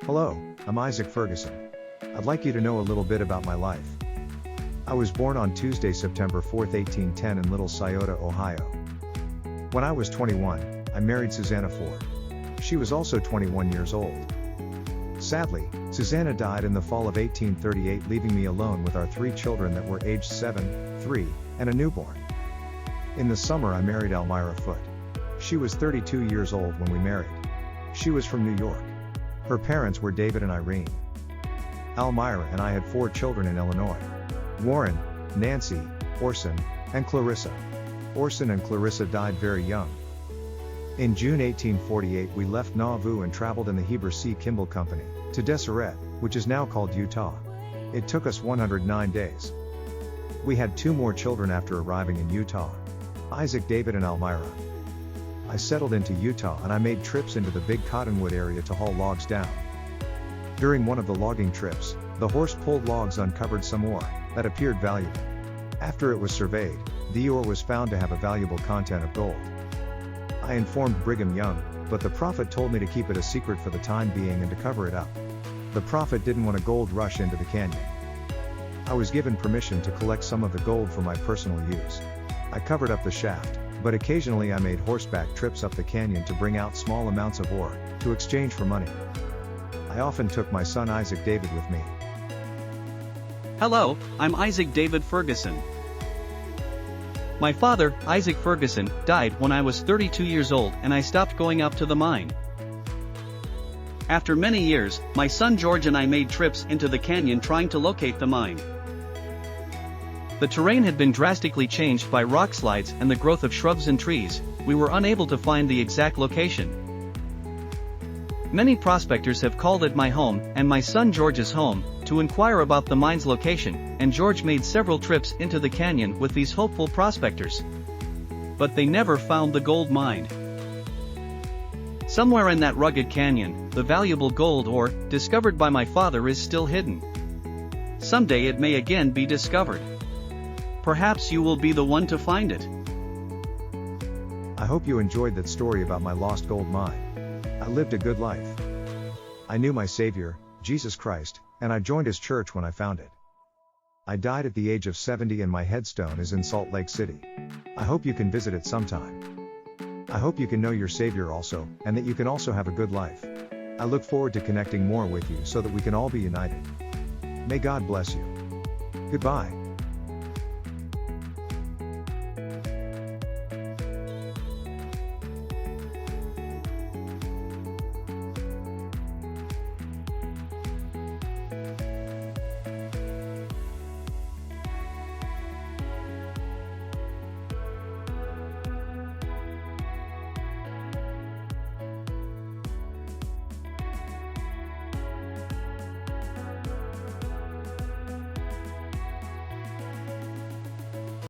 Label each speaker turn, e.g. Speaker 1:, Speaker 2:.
Speaker 1: Hello, I'm Isaac Ferguson. I'd like you to know a little bit about my life. I was born on Tuesday, September 4, 1810 in Little Scioto, Ohio. When I was 21, I married Susanna Ford. She was also 21 years old. Sadly, Susanna died in the fall of 1838, leaving me alone with our 3 children that were aged 7, 3, and a newborn. In the summer I married Elmira Foote. She was 32 years old when we married. She was from New York. Her parents were David and Irene. Elmira and I had 4 children in Illinois: Warren, Nancy, Orson, and Clarissa. Orson and Clarissa died very young. In June 1848 we left Nauvoo and traveled in the Heber C. Kimball Company to Deseret, which is now called Utah. It took us 109 days. We had 2 more children after arriving in Utah: Isaac, David, and Elmira. I settled into Utah and I made trips into the big cottonwood area to haul logs down. During one of the logging trips, the horse-pulled logs uncovered some ore that appeared valuable. After it was surveyed, the ore was found to have a valuable content of gold. I informed Brigham Young, but the prophet told me to keep it a secret for the time being and to cover it up. The prophet didn't want a gold rush into the canyon. I was given permission to collect some of the gold for my personal use. I covered up the shaft, but occasionally I made horseback trips up the canyon to bring out small amounts of ore, to exchange for money. I often took my son Isaac David with me.
Speaker 2: Hello, I'm Isaac David Ferguson. My father, Isaac Ferguson, died when I was 32 years old and I stopped going up to the mine. After many years, my son George and I made trips into the canyon trying to locate the mine. The terrain had been drastically changed by rock slides and the growth of shrubs and trees. We were unable to find the exact location. Many prospectors have called at my home and my son George's home to inquire about the mine's location, and George made several trips into the canyon with these hopeful prospectors. But they never found the gold mine. Somewhere in that rugged canyon, the valuable gold ore discovered by my father is still hidden. Someday it may again be discovered. Perhaps you will be the one to find it.
Speaker 1: I hope you enjoyed that story about my lost gold mine. I lived a good life. I knew my Savior, Jesus Christ, and I joined His church when I found it. I died at the age of 70 and my headstone is in Salt Lake City. I hope you can visit it sometime. I hope you can know your Savior also, and that you can also have a good life. I look forward to connecting more with you so that we can all be united. May God bless you. Goodbye.